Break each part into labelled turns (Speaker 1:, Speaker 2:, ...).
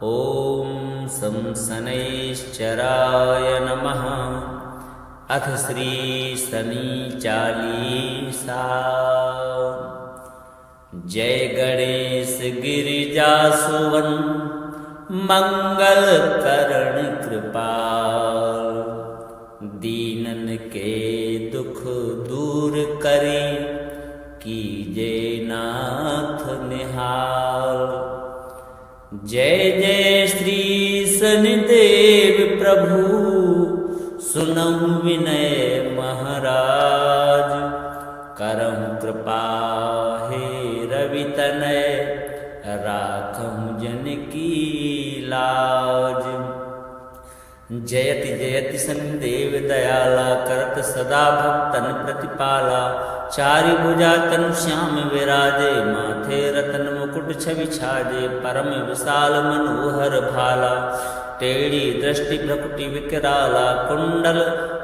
Speaker 1: ॐ सं शनैश्चराय नमः। अथ श्री शनि चालीसा। जय गणेश गिरिजासुवन मंगल करण कृपाल। दीनन के दुख दूर करी कीजे नाथ निहाल। जय जय श्री शनिदेव प्रभु सुनहु विनय महाराज। करहु कृपा हे रवि तनय राखहु जन की लाज। जयति जयति शनिदेव दयाला करत सदा भक्तन प्रतिपाला। चारि भुजा तनु श्याम विराजे माथे रतन मुकुट छवि छाजे। परम विशाल मनोहर भाला टेढ़ी दृष्टि भ्रकुटि विकराला। कुंडल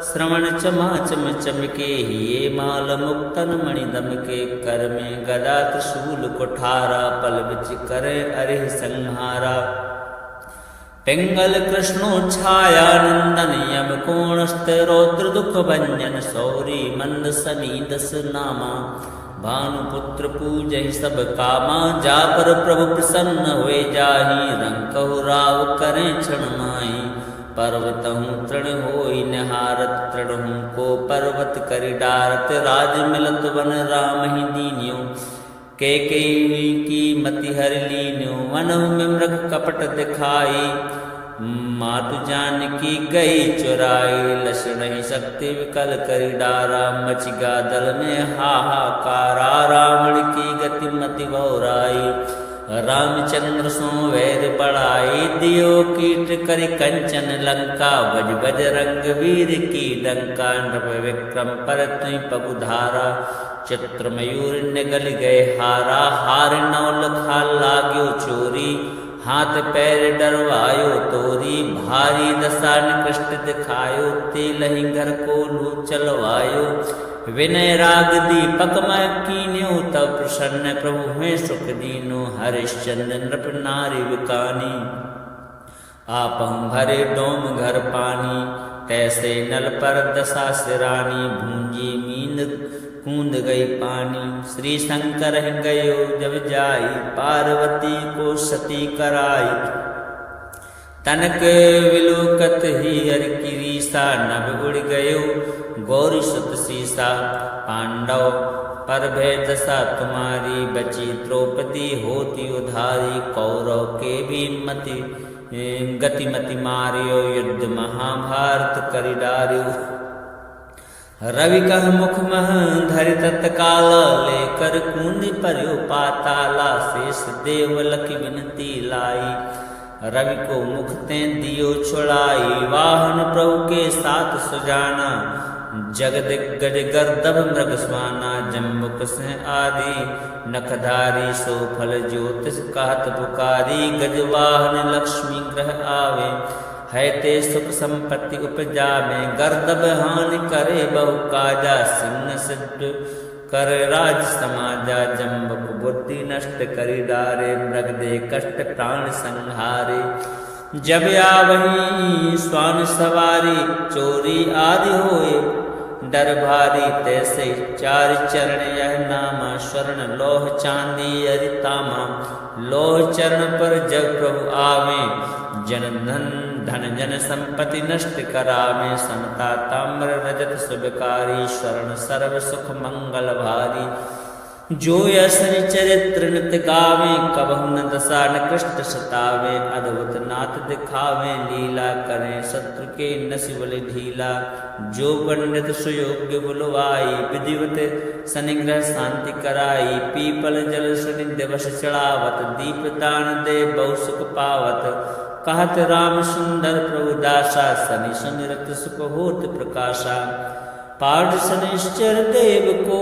Speaker 1: श्रवण चमाचम चमके ये माल मुक्तन मणि दमके। कर में गदा त्रिशूल कुठारा पल बिच करे अरिह संहारा। पिंगल कृष्णो छाया नंदन यम कोणस्थ रौद्र दुख भंजन। सौरी मंद सनी दस नामा भानुपुत्र पूजहि सब कामा। जा पर प्रभु प्रसन्न हुए जाहि रंकहु राव करें क्षण माहि। पर्वतहु तृण होई निहारत तृणहु को पर्वत करि डारत। राज मिलत वन राम ही दीन्यो कैकेयी की मति हर लीन्यो। वनहु में मृग कपट दिखाई मातु जानकी गई चुराई। लक्षण ही शक्ति विकल करि डारा मचि गा दल में हाहाकारा। रावण की गति मति बहुराई रामचंद्र सो वैर बढ़ाई। दियो कीट करि कंचन लंका बज बज रंग वीर की डंका। नृप विक्रम पर तुई पगुधारा चित्र मयूर निगल गए हारा। हार नौल खा लाग्यो चोरी हाथ पैर डरवायो तोरी। भारी दशा निकृष्ट दिखायो तेलहि घर को लू चलवायो। विनय राग दीपक मैं कीन्यो तब प्रसन्न प्रभु में सुख दीनो। हरिश्चंद्र नृप नारी विकानी आपहु भरे डोम घर पानी। तैसे नल पर दशा सिरानी भूंजी मीन कूद गई पानी। श्री शंकर गयो जब जाई पार्वती को सती कराई। तनक विलोकत ही हर की रीसा नभ उड़ गयो गौरी सुत सीसा। पांडव पर भय दशा तुम्हारी बची द्रौपदी होती उधारी। कौरव के भी मति गतिमति मारियो युद्ध महाभारत करि डार्यो। रवि कह मुख मह धरि तत्काल लेकर कूंद पर्यो पाताला। शेष देव लखि विनती लाई रवि को मुख ते दियो छुड़ाई। वाहन प्रभु के साथ सुजाना जग दिग्गज गर्दभ मृग स्वाना। जम्बुक सिंह आदि नखधारी सो फल ज्योतिष कहत पुकारी। गजवाहन लक्ष्मी ग्रह आवे है ते सुख संपत्ति उपजावे। गर्दभ हानि करे बहु काजा सिंह सिद्ध कर राज समाजा। जम्बुक बुद्धि नष्ट करि डारे मृग दे कष्ट प्राण संहारे। जब आवही स्वान सवारी चोरी आदि होए डर भारी। तैसे चार चरण यह नामा स्वर्ण लोह चांदी अरितामा। लोह चरण पर जब प्रभु आवे जन धन जन संपत्ति नष्ट करावे। समता ताम्र रजत सुबकारी स्वर्ण सर्व सुख मंगल भारी। जो यशनि चरित्र नित गावे कबहु न दशा निकृष्ट सतावे। अद्भुत नाथ दिखावे लीला करें शत्रु के नसिबल ढीला। जो पंडित सुयोग्य बुलवाई विधिवत शनिग्रह शांति कराई। पीपल जल शनि दिवस चढ़ावत दीप दान दे बहु सुख पावत। कहत राम सुंदर प्रभु दासा शनि सुमिरत सुख होत प्रकाशा। पाठ शनिश्चर देव को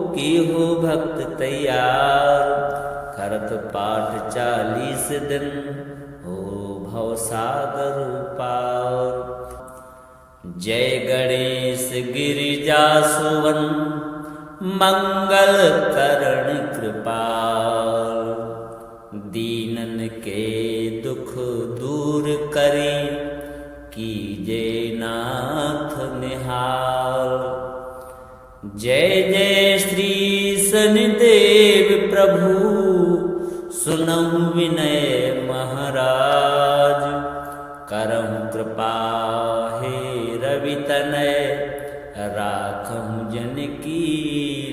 Speaker 1: की हो भक्त तैयार। करत पाठ 40 दिन हो भव सागर पार। जय गणेश गिरिजासुवन मंगल करण कृपाल। दीनन के दुख दूर करी, कीजे नाथ निहाल। जय जय श्री शनिदेव प्रभु, सुनहु विनय महाराज। करहु कृपा हे रवि तनय, राखहु जन की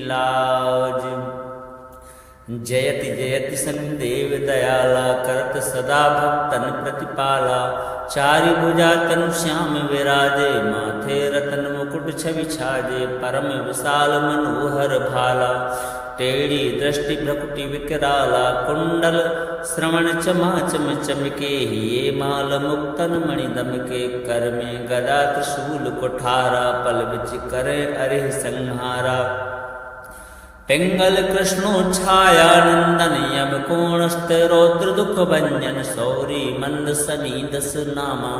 Speaker 1: लाज। जयति जयति शनिदेव दयाला, करत सदा भक्तन प्रतिपाला। चारि भुजा तनु श्याम विराजे, माथे रतन मुकुट छवि छाजे। परम विशाल मनोहर भाला, टेढ़ी दृष्टि भ्रकुटि विकराला। कुंडल श्रवण चमाचम चमके, ये माल मुक्तन मणि दमके। कर में गदा त्रिशूल कुठारा, पल बिच करे अरिह संहारा। पिंगल कृष्णो छाया नंदन, यम कोणस्थ रौद्र दुख भंजन। सौरी मंद सनी दस नामा,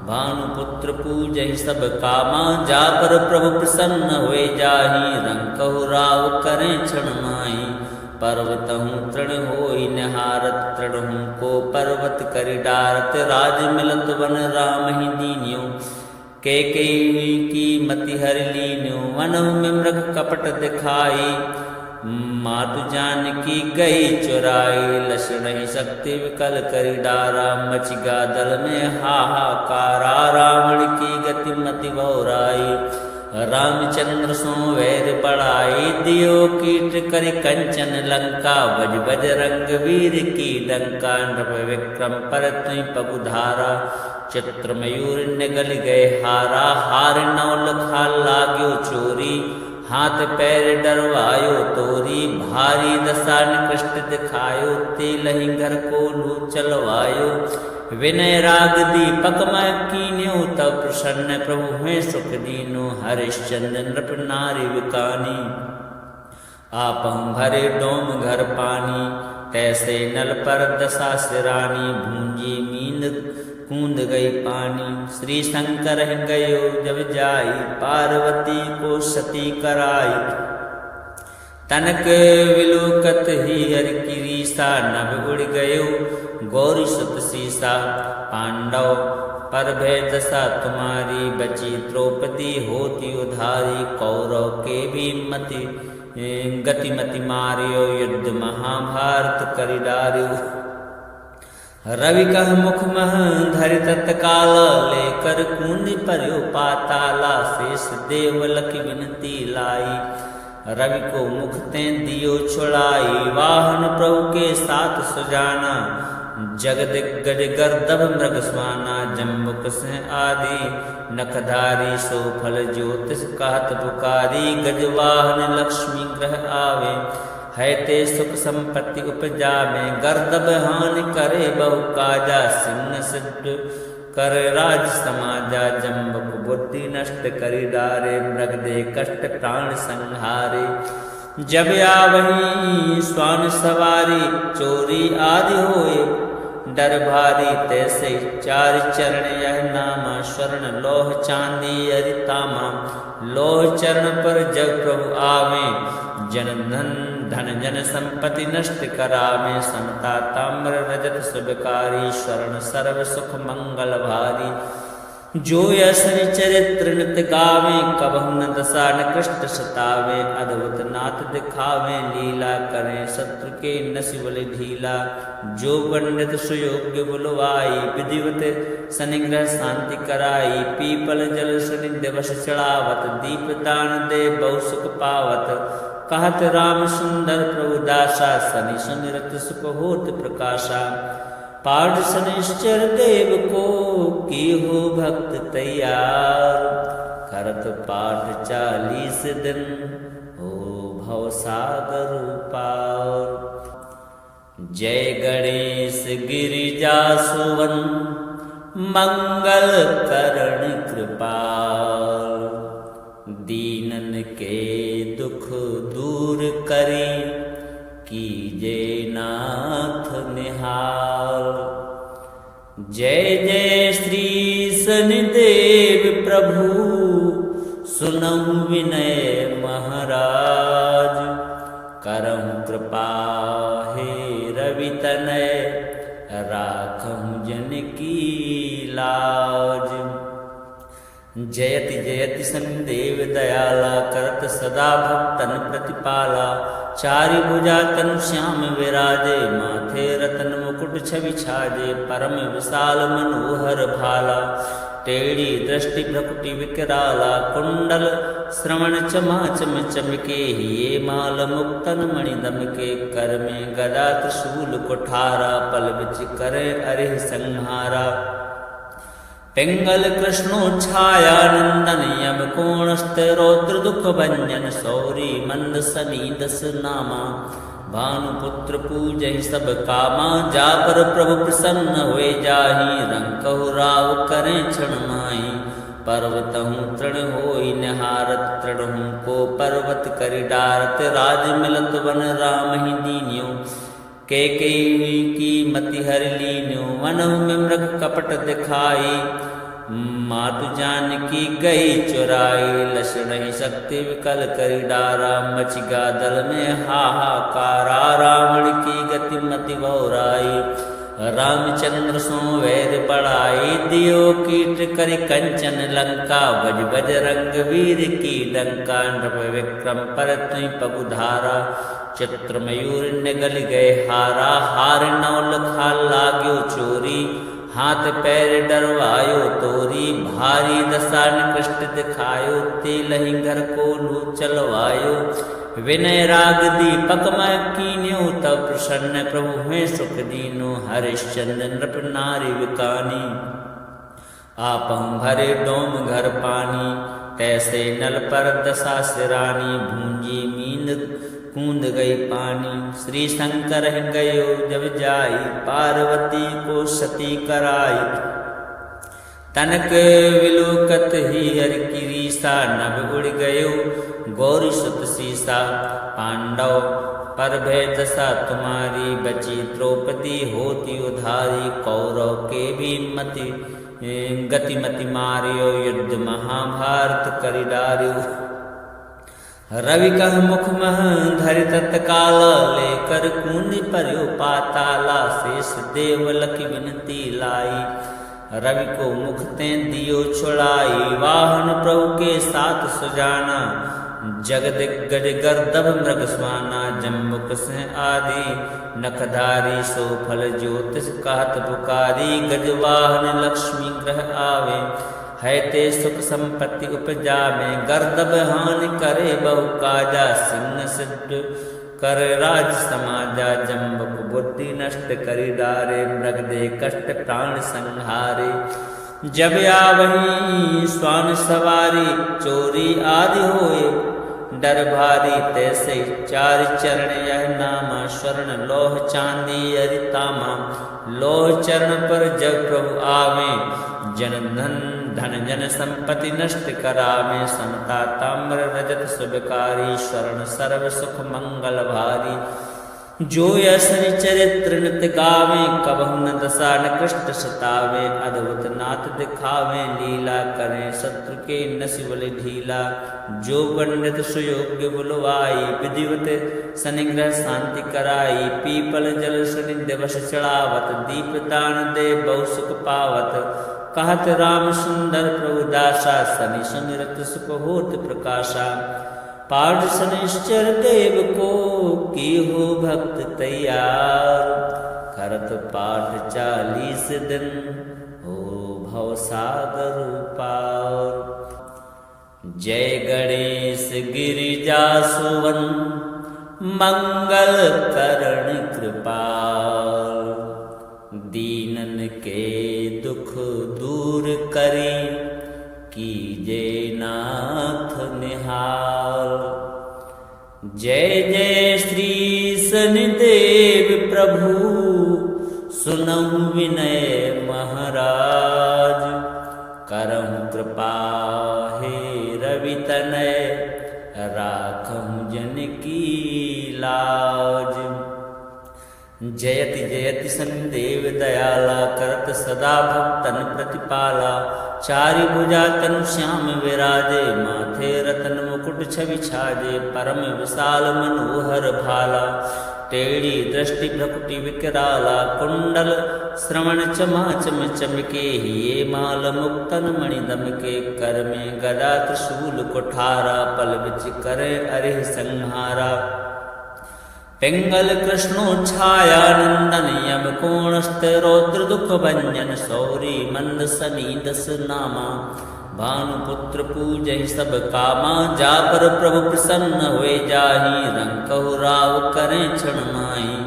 Speaker 1: भानुपुत्र पूजहि सब कामा। जा पर प्रभु प्रसन्न हुए जाहि, रंकहु राव करें क्षण माहि। पर्वतहु तृण होई निहारत, तृणहु को पर्वत करि डारत। राज मिलत वन राम ही दीन्यो, कैकेयी की मति हरि लीन्यो। वनहु में मृग कपट दिखाई, मातु जानकी गई चुराई। लक्ष्मण ही शक्ति विकल करि डारा, मच गा दल में हाहाकारा। रावण की गति मति बहुराई, रामचंद्र सो वैर बढ़ाई। दियो कीट करि कंचन लंका, बज बज रंग वीर की डंका। नृप विक्रम पर तुई पगुधारा, चित्र मयूर निगल गए हारा। हार नौ लखा लाग्यो चोरी, हाथ पैर डरवायो तोरी। भारी दशा निकृष्ट दिखायो, तेलहि घर को लू चलवायो। विनय राग दीपक मैं कीन्यो, तब प्रसन्न प्रभु हैं सुख दीनो। हरिश्चंद्र नृप नारी विकानी, आपहु भरे डोम घर पानी। तैसे नल पर दशा सिरानी, भूंजी मींद कूद गई पानी। श्री शंकर गयो जब जाई, पार्वती को सती कराई। तनक विलोकत ही हरि की रीसा, नभ उड़ गयो गौरी सुत सीसा। पांडव पर भय दशा तुम्हारी, बची द्रौपदी होती उधारी। कौरव के भी मति गतिमति मारियो, युद्ध महाभारत करि डारियो। रवि कह मुख मह धरि तत्काल, लेकर कूंद पर्यो पाताला। शेष देव लखि विनती लाई, रवि को मुख ते दियो छुड़ाई। वाहन प्रभु के साथ सुजाना, जगदिग्गज गर्दभ मृग स्वाना। जम्बुक सिंह आदि नखधारी, सो फल ज्योतिष कहत पुकारी। गजवाहन लक्ष्मी ग्रह आवे, है ते सुख संपत्ति उपजावे। गर्दभ हानि करे बहु काजा, सिंह सिद्ध कर राज समाजा। जम्बुक बुद्धि नष्ट करि डारे, मृग दे कष्ट प्राण संहारे। जब आवही स्वान सवारी, चोरी आदि होए डर भारी। तैसे चार चरण यह नामा, स्वर्ण लोह चांदी अरितामा। लोह चरण पर जब प्रभु आवे, जन धन जन संपत्ति नष्ट करावे। समता ताम्र रजत सुबकारी, स्वर्ण सर्व सुख मंगल भारी। जो यशनि चरित्र नित गावे, कबहु न दशा निकृष्ट सतावे। अद्भुत नाथ दिखावे, लीला करें शत्रु के नसि बलि ढीला। जो पंडित सुयोग्य बुलवाई, विधिवत शनिग्रह शांति कराई। पीपल जल शनि दिवस चढ़ावत, दीप दान दे बहु सुख पावत। कहत राम सुंदर प्रभु दासा, शनि सुमिरत सुख होत प्रकाशा। पाठ शनिश्चर देव को, की हो भक्त तैयार। करत पाठ 40 दिन, हो भव सागर पार। जय गणेश गिरिजासुवन, मंगल करण कृपाल। दीनन के दुख दूर करी, कीजे नाथ निहाल। जय जय श्री शनिदेव प्रभु, सुनहु विनय महाराज। करहु कृपा हे रवि तनय, राखहु जन की लाज। जयति जयति सनदेव दयाला, करत सदा भक्तन प्रतिपाला। चारि भुजा तनु श्याम विराजे, माथे रतन मुकुट छवि छाजे। परम विशाल मनोहर भाला, टेढ़ी दृष्टि भ्रकुटि विकराला। कुंडल श्रवण चमाचम चमके, ये माल मुक्तन मणि दमके। कर में गदा त्रिशूल कुठारा, पल बिच करे अरिह संहारा। पिंगल कृष्णो छाया नंदन, यम कोणस्थ रौद्र दुख भंजन। सौरी मंद सनी दस नामा, भानुपुत्र पूजहि सब कामा। जा पर प्रभु प्रसन्न हुए जाहि, रंकहु राव करें क्षण माहि। पर्वतहु तृण होई निहारत, तृणहु को पर्वत करि डारत। राज मिलत वन राम ही दीन्यो, कैकेयी की मति हर लीन्यो। वनहु में मृग कपट दिखाई, मातु जानकी गई चुराई। लक्षण ही शक्ति विकल करि डारा, मचि गा दल में हाहाकारा। रावण की गति मति बहुराई, रामचंद्र सो वैर बढ़ाई। दियो कीट करि कंचन लंका, बज बज रंग वीर की डंका। नृप विक्रम पर तुई पगुधारा, चित्र मयूर निगल गए हारा। हार नौल खा लाग्यो चोरी, हाथ पैर डरवायो तोरी। भारी दशा निकृष्ट दिखायो, तेलहि घर को लू चलवायो। विनय राग दीपक मैं कीन्यो, तब प्रसन्न प्रभु हुए सुख दीनो। हरिश्चंद्र नृप नारी विकानी, आपहु भरे डोम घर पानी। तैसे नल पर दशा सिरानी, भूंजी मींद कूद गई पानी। श्री शंकर गयो जब जाई, पार्वती को सती कराई। तनक विलोकत ही हर की रीसा, नभ उड़ गयो गौरी सुत सीसा। पांडव पर भय दशा तुम्हारी, बची द्रौपदी होती उधारी। कौरव के भी मति गतिमति मारियो, युद्ध महाभारत करि डारियो। रवि कह मुख मह धरि तत्काल, लेकर कूंद पर्यो पाताला। शेष देव लखि विनती लाई, रवि को मुख ते दियो छुड़ाई। वाहन प्रभु के साथ सुजाना, जगदिग्गज गर्दभ मृग स्वाना। जम्बुक सिंह आदि नखधारी, सो फल ज्योतिष कहत पुकारी। गजवाहन लक्ष्मी ग्रह आवे, है ते सुख संपत्ति उपजावे। गर्दभ हानि करे बहु काजा, सिंह सिद्ध कर राज समाजा। जम्बुक बुद्धि नष्ट करि डारे, मृग दे कष्ट प्राण संहारे। जब आवही स्वान सवारी, चोरी आदि होए डर भारी। तैसे चार चरण यह नामा, स्वर्ण लोह चांदी अरितामा। लोह चरण पर जब प्रभु आवे, जन धन जन संपत्ति नष्ट करावे। समता ताम्र रजत सुबकारी, स्वर्ण सर्व सुख मंगल भारी। जो यसनि चरित्र नित गावे, कबहु न दशा निकृष्ट सतावे। अद्भुत नाथ दिखावे, लीला करें शत्रु के नसिबल ढीला। जो पंडित सुयोग्य बुलवाई, विधिवत शनिग्रह शांति कराई। पीपल जल शनि दिवस चढ़ावत, दीप दान दे बहु सुख पावत। कहत राम सुंदर प्रभु दासा, शनि सुमिरत सुख होत प्रकाशा। पाठ शनिश्चर देव को की हो भक्त तैयार। करत पाठ 40 दिन, हो भव सागर पार। जय गणेश गिरिजा सुवन, मंगल करण कृपाल। दीनन के दुख दूर करी, कीजे नाथ निहाल। जय जय श्री शनिदेव प्रभु, सुनहु विनय महाराज। करहु कृपा हे रवि तनय, राखहु जन की लाज। जयति जयति सनदेव दयाला, करत सदा भक्तन प्रतिपाला। चारि भुजा तनु श्याम विराजे, माथे रतन मुकुट छवि छाजे। परम विशाल मनोहर भाला, टेढ़ी दृष्टि भ्रकुटी विकराला कुंडल श्रवण चमाचम चमके ये माल मुक्तन मणि दमके कर में गदा त्रिशूल कुठारा पल बिच करे अरिह संहारा पिंगल कृष्णो छाया नंदन यम कोणस्थ रौद्र दुख भंजन सौरी मंद सनी दस नामा भानुपुत्र पूजहि सब कामा जा पर प्रभु प्रसन्न हुए जाहि रंकहु राव करें क्षण माही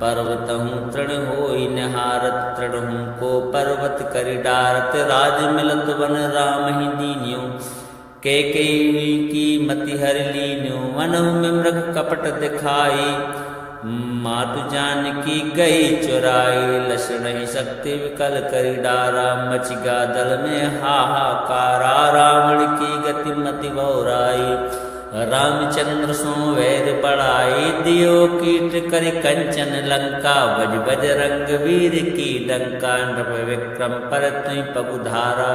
Speaker 1: पर्वतहु तृण होई निहारत तृणहु को पर्वत करि डारत राज मिलत वन राम ही दीन्यो के की मति हर लीन्यो वनहु में मृग कपट दिखाई मातु जानकी गई चुराई लक्षण ही शक्ति विकल करि डारा मचिगा दल में हाहाकारा रावण की गति मति बहुराई रामचंद्र सो वैर बढ़ाई दियो कीट करि कंचन लंका बज बज रंग वीर की डंका नृप विक्रम पर तुई पगुधारा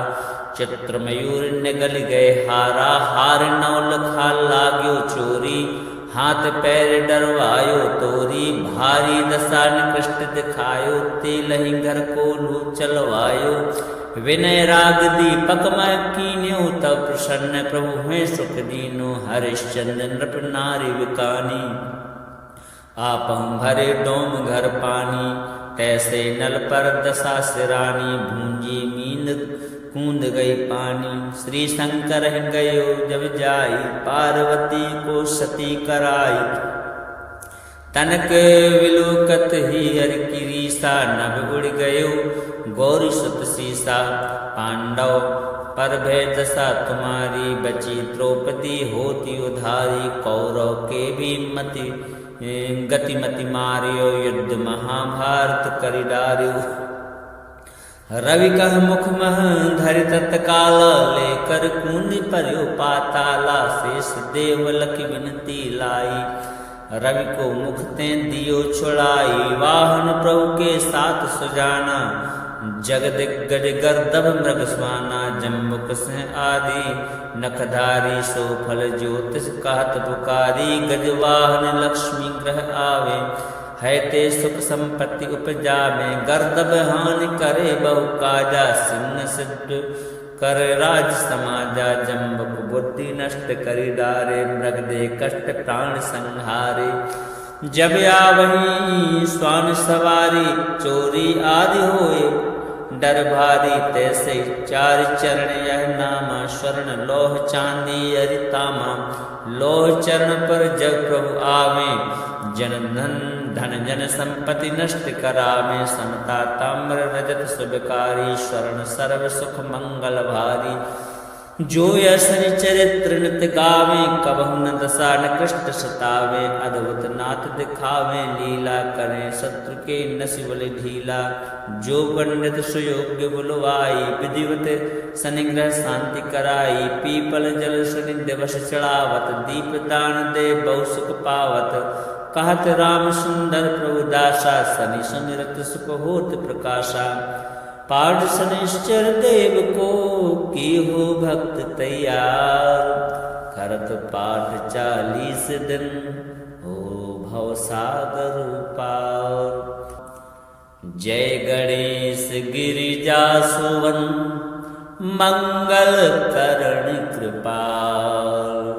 Speaker 1: चित्र मयूर निगल गए हारा हार नौल खा लाग्यो चोरी हाथ पैर डरवायो तोरी भारी दशा निकृष्ट दिखायो तेलहि घर को लू चलवायो विनय राग दीपक मैं कीन्यो तब प्रसन्न प्रभु हैं सुख दीनो हरिश्चंद्र नृप नारी विकानी आपहु भरे डोम घर पानी तैसे नल पर दशा सिरानी भूंजी मींद कूद गई पानी श्री शंकर गयो जब जाई पार्वती को सती कराई तनक विलोकत ही हर किरीसा नभ उड़ गयो गौरी सुत सीसा पांडव पर भय दशा तुम्हारी बची द्रौपदी होती उधारी कौरव के भी मति गतिमति मारियो युद्ध महाभारत करि डारियो रवि कह मुख मह धरि तत्काल लेकर कूंद पर्यो पाताला शेष देव लखि विनती लाई रवि को मुख ते दियो छुड़ाई वाहन प्रभु के साथ सुजाना जगदिग्गज गर्दभ मृग स्वाना जम्बुक सिंह आदि नखधारी सो फल ज्योतिष कहत पुकारी गजवाहन लक्ष्मी ग्रह आवे है ते सुख संपत्ति उपजा में गर्दभ हानि करे बहु काजा सिंह सिद्ध कर राज समाजा जम्बुक बुद्धि नष्ट करि डारे मृग दे कष्ट प्राण संहारे जब आवही स्वान सवारी चोरी आदि होए डर भारी तैसे चार चरण यह नामा स्वर्ण लोह चांदी अरितामा लोह चरण पर जब प्रभु आवे जन धन जन संपत्ति नष्ट करावे समता ताम्र रजत सुबकारी स्वर्ण सर्व सुख मंगल भारी जो यशनि चरित्र नित गावे कबहु न दशा न कृष्ट सतावे अद्भुत नाथ दिखावे लीला करें शत्रु के नसिबल ढीला जो पंडित सुयोग्य बुलवाई विधिवत सनिग्रह शांति कराई पीपल जल सनि दिवस चढ़ावत दीप दान दे बहु सुख पावत कहत राम सुंदर प्रभु दासा सनि सुमिरत सुख होत प्रकाशा पाठ शनिश्चर देव को की हो भक्त तैयार करत पाठ 40 दिन हो भव सागर पार जय गणेश गिरिजा सुवन मंगल करण कृपाल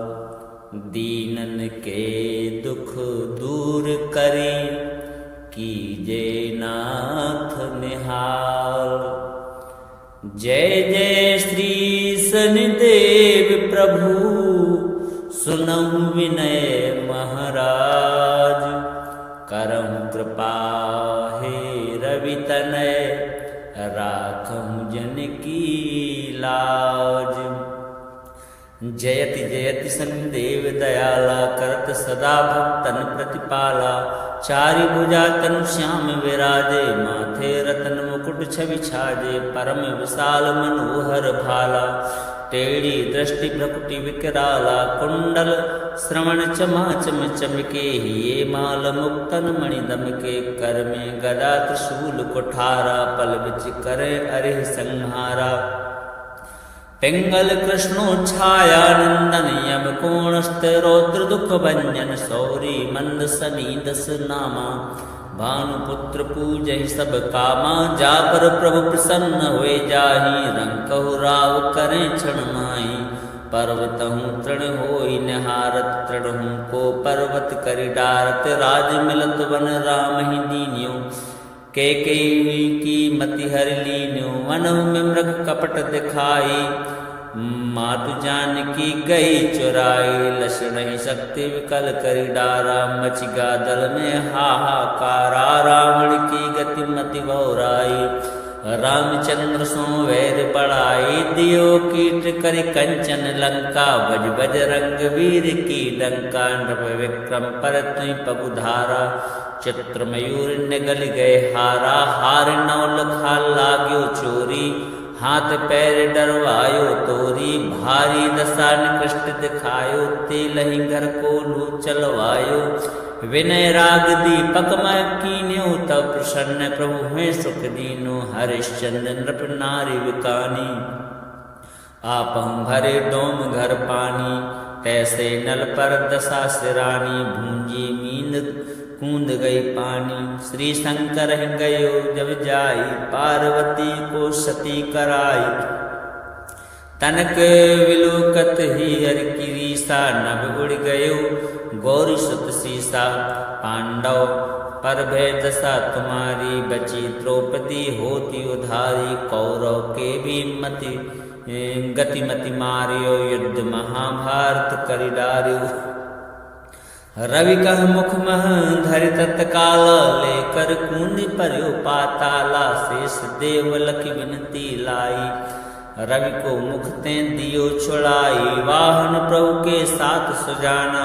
Speaker 1: दीनन के दुख दूर करी कीजे नाथ निहाल जय जय श्री शनिदेव प्रभु सुनहु विनय महाराज करहु कृपा हे रवि तनय राखहु जन की लाज जयति जयति शनिदेव दयाला करत सदा भक्तन प्रतिपाला चारि भुजा तनु श्याम विराजे माथे रतन मुकुट छवि छाजे परम विशाल मनोहर भाला टेढ़ी दृष्टि भ्रकुटी विकराला कुंडल श्रवण चमाचम चमके ये माल मुक्तन मणि दमके कर में गदा त्रिशूल कुठारा पल बिच करे अरिह संहारा पिंगल कृष्णो छाया नंदन यम कोणस्थ रौद्र दुख भंजन सौरी मंद सनी दस नामा भानुपुत्र पूजहि सब कामा जा पर प्रभु प्रसन्न हुए जाहि रंकहु राव करें क्षण माही पर्वतहु तृण होई निहारत तृणहु को पर्वत करि डारत राज मिलत वन राम ही दीन्यो के की मति हर लीन्यो वनहु में मृग कपट दिखाई मातु जानकी गई चुराई लक्षण ही शक्ति विकल करि डारा मच गादल में हाहाकारा रावण की गति मति बहुराई रामचंद्र सो वैर बढ़ाई दियो कीट करि कंचन लंका बज बज रंग वीर की डंका नृप विक्रम पर तुई पगुधारा चित्र मयूर निगल गए हारा हार नौल खा लाग्यो चोरी हाथ पैर डरवायो तोरी भारी दशा निकृष्ट दिखायो तेलहि घर को लू चलवायो विनय राग दीपक मैं कीन्यो तब प्रसन्न प्रभु हुए सुख दीनो हरिश्चंद्र नृप नारी विकानी आपहु भरे डोम घर पानी तैसे नल पर दशा सिरानी भूंजी मींद कूंद गई पानी श्री शंकर गयो जब जाई पार्वती को सती कराई तनक विलोकत ही हर की रीसा नभ उड़ गयो गौरी सुत सीसा पांडव पर भय दशा तुम्हारी बची द्रौपदी होती उधारी कौरव के भी मति गतिमति मारियो युद्ध महाभारत करि डार्यो रवि कह मुख मह धरि तत्काल लेकर कूंद पर्यो पाताला शेष देव लखि विनती लाई रवि को मुख ते दियो छुड़ाई वाहन प्रभु के साथ सुजाना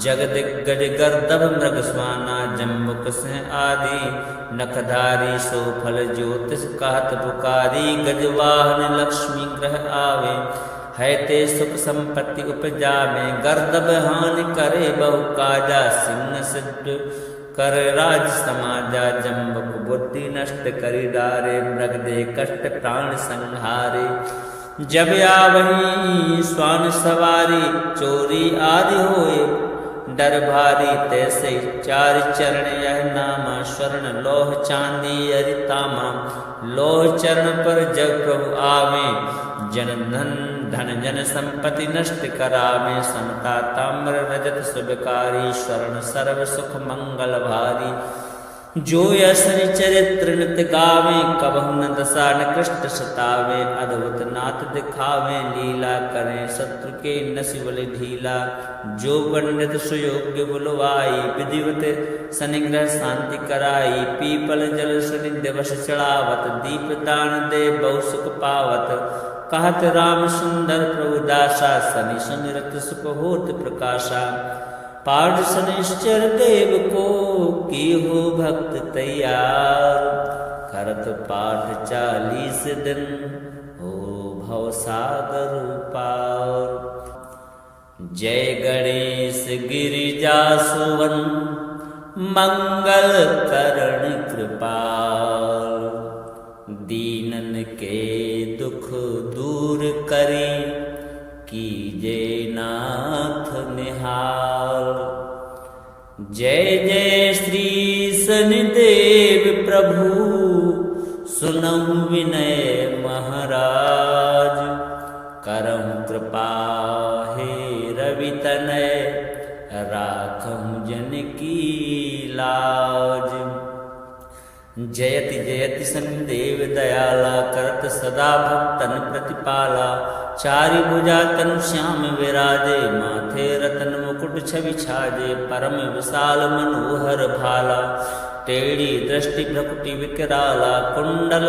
Speaker 1: जगदिग्गज गर्दभ मृग स्वाना जम्बुक से आदि नखधारी सो फल ज्योतिष कहत पुकारी गजवाहन लक्ष्मी ग्रह आवे है ते सुख संपत्ति उपजा में गर्दभ हानि करे बहु काजा सिंह सिद्ध कर राज समाजा जम्बुक बुद्धि नष्ट करि डारे मृग दे कष्ट प्राण संहारे जब आवही स्वान सवारी चोरी आदि होए डर भारी तैसे चार चरण यह नामा स्वर्ण लोह चांदी अरितामा लोह चरण पर जग प्रभु आवे जन धन जन संपत्ति नष्ट करावे समता ताम्र रजत सुबकारी स्वर्ण सर्व सुख मंगल भारी जो यसनि चरित्र नित गावे कबहु न दशा निकृष्ट सतावे अद्भुत नाथ दिखावे लीला करें शत्रु के नसिबल ढीला जो पंडित सुयोग्य बुलवाई विधिवत सनिग्रह शांति कराई पीपल जल सनि दिवस चढ़ावत दीप दान दे बहु सुख पावत कहत राम सुंदर प्रभु दासा सनि सुमिरत सुख होत प्रकाशा पाठ शनिश्चर देव को की हो भक्त तैयार करत पाठ 40 दिन हो भव सागर पार जय गणेश गिरिजा सुवन मंगल करण कृपाल दीनन के दुख दूर करी कीजे नाथ निहाल जय जय श्री शनिदेव प्रभु सुनहु विनय महाराज करहु कृपा हे रवि तनय राखहु जन की लाज जयति जयति शनिदेव दयाला करत सदा भक्तन प्रतिपाला चारि भुजा तनु श्याम विराजे माथे रतन मुकुट छवि छाजे परम विशाल मनोहर भाला टेढ़ी दृष्टि भ्रकुटि विकराला कुंडल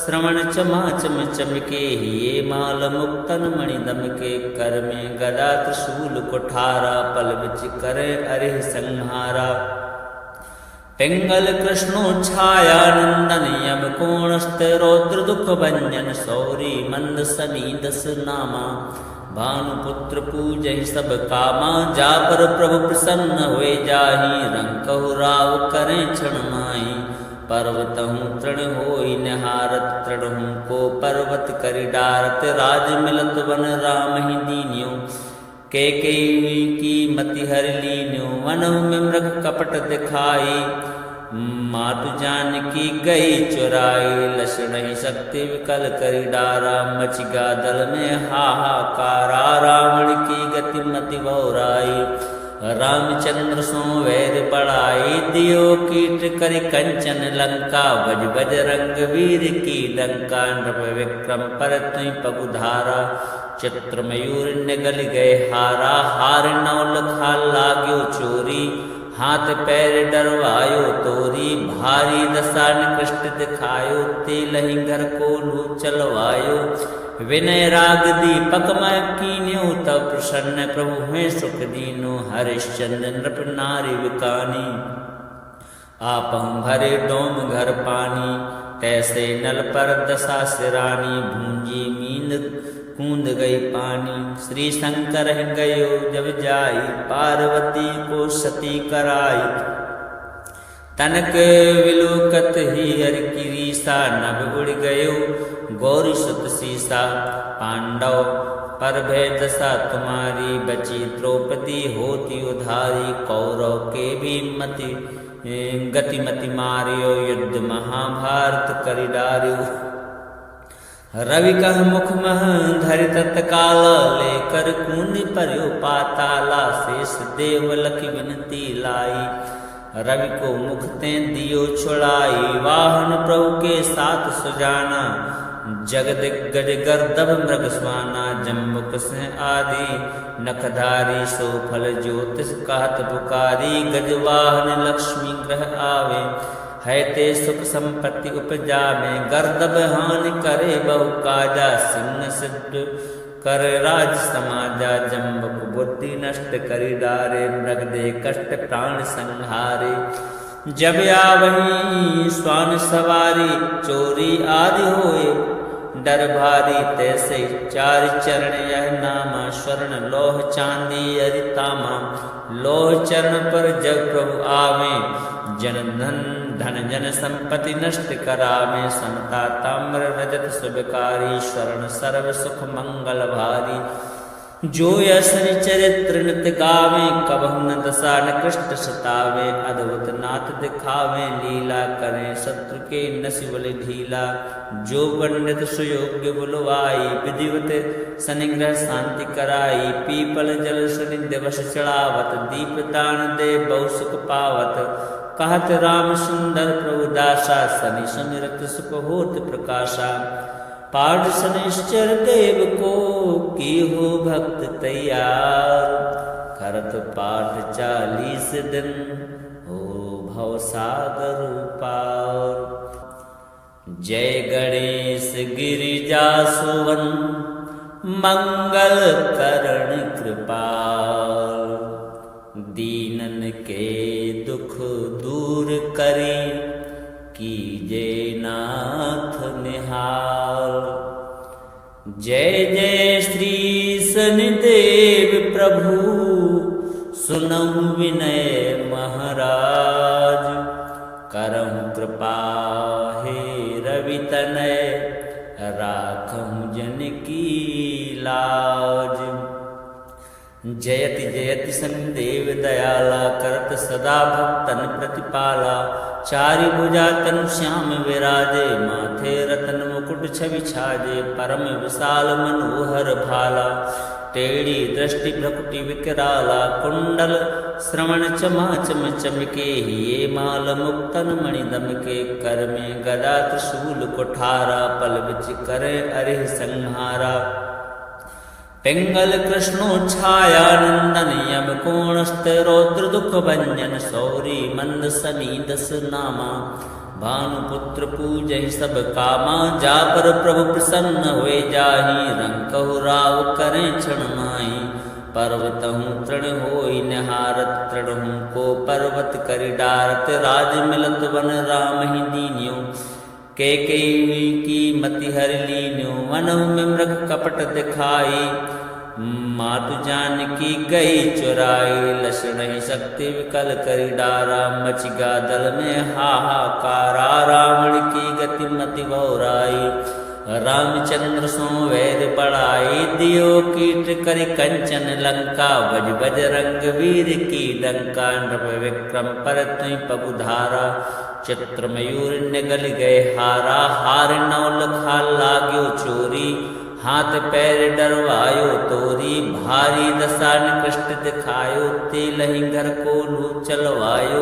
Speaker 1: श्रवण चमा चम चमके ये माल मुक्तन मणि दमके कर में गदा त्रिशूल कुठारा पल बिच करे अरिह संहारा पिंगल कृष्णो छाया नंदन यम कोणस्थ रौद्र दुख भंजन सौरी मंद सनी दस नामा भानुपुत्र पूजहि सब कामा जा पर प्रभु प्रसन्न हुए जाहि रंकहु राव करें क्षण माही पर्वतहु तृण होई निहारत तृणहु को पर्वत करि डारत राज मिलत वन राम ही दीन्यो कैकेयी की मति हर लीन्यो वनहु में मृग कपट दिखाई मातु जानकी गई चुराई लक्ष्मण ही शक्ति विकल करि डारा मच गा दल में हाहाकारा रावण की गति मति बहुराई रामचंद्र सो वैर बढ़ाई दियो कीट करि कंचन लंका बज बज रंग वीर की डंका नृप विक्रम पर तुई पगुधारा चित्र मयूर निगल गए हारा हार नौल खा लाग्यो चोरी हाथ पैर डरवायो तोरी भारी दशा निकृष्ट दिखायो तेलहि घर को लू चलवायो विनय राग दीपक मैं कीन्यो तब प्रसन्न प्रभु हैं सुख दीनो हरिश्चंद्र नृप नारी विकानी आपहु भरे डोम घर पानी तैसे नल पर दशा सिरानी भूंजी मींद कूद गई पानी श्री शंकर गयो जब जाई पार्वती को सती कराई तनक विलोकत ही हर की रीसा नभ उड़ गयो गौरी सुत सीसा पांडव पर भय दशा तुम्हारी बची द्रौपदी होती उधारी कौरव के भी मति गतिमति मारियो युद्ध महाभारत करि डार्यो रवि कह मुख मह धरि तत्काल लेकर कूनि पर्यो पाताला शेष देव लखि विनती लाई रवि को मुख ते दियो छुड़ाई वाहन प्रभु के साथ सुजाना जगदिग्गज गर्दभ मृग स्वाना जम्बुक से आदि नखधारी सो फल ज्योतिष कहत पुकारी गजवाहन लक्ष्मी ग्रह आवे है ते सुख संपत्ति उपजा में गर्दभ हानि करे बहु काजा सिंह सिद्ध कर राज समाजा जम्बुक बुद्धि नष्ट करि डारे मृग दे कष्ट प्राण संहारे जब आवही स्वान सवारी चोरी आदि होए डर भारी तैसे चार चरण यह नामा स्वर्ण लोह चांदी अरितामा लोह चरण पर जब प्रभु आवे जन धन जन संपत्ति नष्ट करावे समता ताम्र रजत सुबकारी स्वर्ण सर्व सुख मंगल भारी जो यसनि चरित्र नित गावे कबहु न दशा न कृष्ट सतावे अद्भुत नाथ दिखावे लीला करें शत्रु के नसिबल ढीला जो पंडित सुयोग्य बुलवाई विधिवत सनिग्रह शांति कराई पीपल जल सनि दिवस चढ़ावत दीप दान दे बहु सुख पावत कहत राम सुंदर प्रभु दासा सनि सुमिरत सुख होत प्रकाशा पाठ शनिश्चर देव को की हो भक्त तैयार करत पाठ 40 दिन हो भव सागर पार जय गणेश गिरिजा सुवन मंगल करण कृपाल दीनन के दुख दूर करी कीजे नाथ निहाल जय जय श्री शनिदेव प्रभु सुनहु विनय महाराज करहु कृपा हे रवि तनय राखहु जन की लाज जयति जयति शनिदेव दयाला करत सदा भक्तन प्रतिपाला चारि भुजा तनु श्याम विराजे माथे रतन मुकुट छवि छाजे परम विशाल मनोहर भाला टेढ़ी दृष्टि भ्रकुटि विकराला कुंडल श्रवण चमाचम चमके ये माल मुक्तन मणि दमके कर में गदा त्रिशूल कुठारा पल बिच करे अरे संहारा पिंगल कृष्णो छाया नंदन यम कोणस्थ रौद्र दुख भंजन सौरी मंद सनी दस नामा भानुपुत्र पूजहि सब कामा जा पर प्रभु प्रसन्न हुए जाहि रंकहु राव करें क्षण माही पर्वतहु तृण होई निहारत तृणहु को पर्वत करि डारत राज मिलत वन राम ही दीन्यो कैकेयी की मति हर लीन्यो वनहु में मृग कपट दिखाई मातु जानकी गई चुराई लक्ष्मण ही शक्ति विकल करि डारा मच गा दल में हाहाकारा रावण की गति मति बहुराई रामचंद्र सो वेद पढ़ाई दियो कीट कर कंचन लंका बज बज रंग वीर की डंका नृप विक्रम पर तुई पगुधारा चित्र मयूर निगल गए हारा हार नौ लखा लाग्यो चोरी हाथ पैर डरवायो तोरी भारी दशा निकृष्ट दिखायो तेलहि घर को लू चलवायो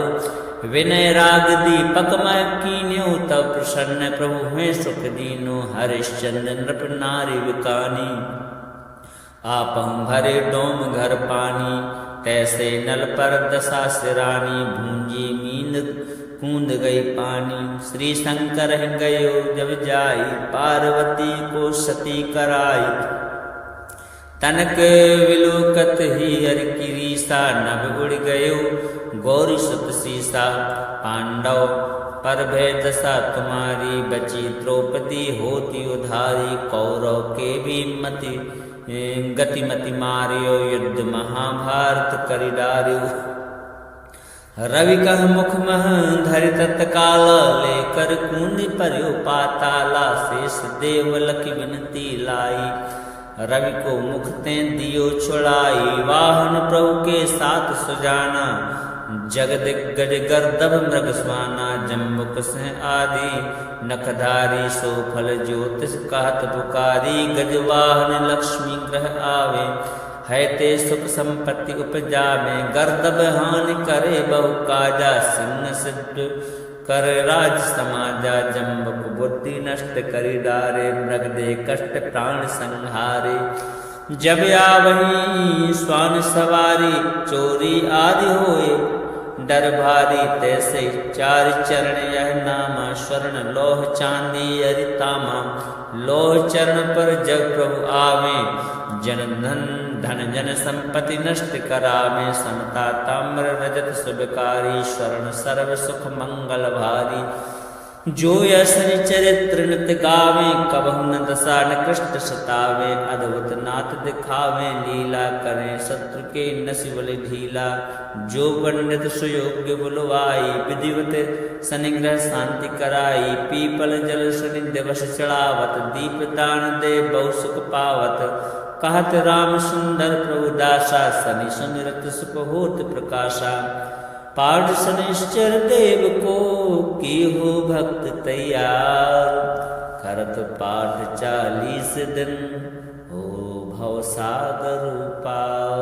Speaker 1: विनय राग दीपक मैं कीन्यो तब प्रसन्न प्रभु में सुख दीनो हरिश्चंद्र नृप नारी विकानी आपम भरे डोम घर पानी तैसे नल पर दशा सिरानी भूंजी मीन कूद गई पानी श्री शंकर गयो जब जाई पार्वती को सती कराई तनक विलोकत ही हर की रीसा नभ उड़ गयो गौरी सुत सीसा पांडव पर भय दशा तुम्हारी बची द्रौपदी होती उधारी कौरव के भी मति गतिमति मारियो युद्ध महाभारत करि डारियो रवि कह मुख मह धरि तत्काल लेकर कूद पर्यो पाताला शेष देव लखि विनती लाई रवि को मुख ते दियो छुड़ाई वाहन प्रभु के साथ सुजाना जगदिग्गज गर्दभ मृग स्वाना जम्बुक से आदि नखधारी सो फल ज्योतिष कहत पुकारी गजवाहन लक्ष्मी ग्रह आवे है ते सुख संपत्ति उपजा में गर्दभ हानि करे बहु काजा सिंह सिद्ध कर राज समाजा जम्बुक बुद्धि नष्ट करी डारे मृग दे कष्ट प्राण संहारे जब आवही स्वान सवारी चोरी आदि होए डर भारी तैसे चार चरण यह नामा स्वर्ण लोह चांदी अरितामा लोह चरण पर जग प्रभु आवे जन धन जन संपत्ति नष्ट करावे समता ताम्र रजत सुबकारी स्वर्ण सर्व सुख मंगल भारी जो यसनि चरित्र नित गावे कबहु न दशा निकृष्ट सतावे अद्भुत नाथ दिखावे लीला करें शत्रु के नसिबल ढीला जो पंडित सुयोग्य बुलवाई विधिवत सनिग्रह शांति कराई पीपल जल सुनि दिवस चढ़ावत दीप दान दे बहु सुख पावत कहत राम सुंदर प्रभु दासा सनि सुमिरत सुख होत प्रकाशा पाठ शनिश्चर देव को की हो भक्त तैयार करत पाठ 40 दिन हो भव सागर पार।